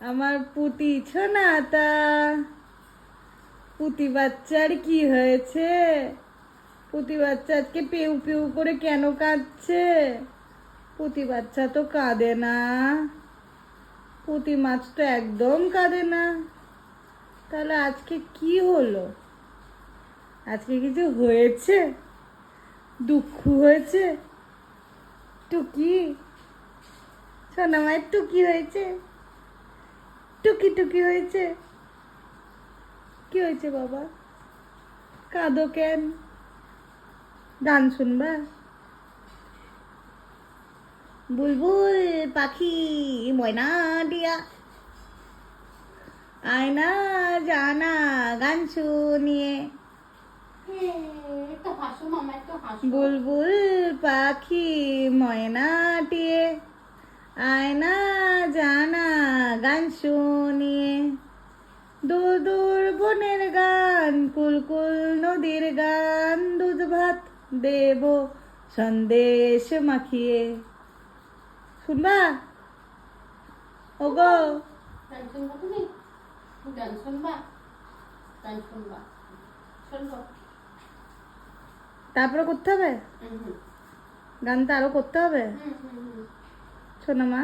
আমার পুতি ছোনাটা, পুতি বাচ্চার কি হয়েছে? পুতি বাচ্চা আজকে পেউ পেউ করে কেন কাঁদছে? পুতি বাচ্চা তো কাঁদে না, পুতি মাছ তো একদম কাঁদে না। তাহলে আজকে কি হলো? আজকে কিছু হয়েছে? দুঃখ হয়েছে? টুকি, সোনা মায়ের টুকি হয়েছে? টুকি টুকি হয়েছে? কি হয়েছে বাবা? কাঁদো কেন? গান শুনবা? বুলবুল পাখি ময়না দিয়া আয়না জানা গান শুনিয়ে। বুলবুল পাখি ময়নাটিয়ে আয়না জানা গান শুনিয়ে। দূর দূর বনের গান, কুলকুল নদীর গান, দুধ ভাত দেব সন্দেশ মাখিয়ে। শুনবা? ওগো গান শুনবা? তুমি গান শুনবা? গান শুনবা? শুনবো? তারপরে করতে হবে গানটা, আরো করতে হবে। সোনা মা।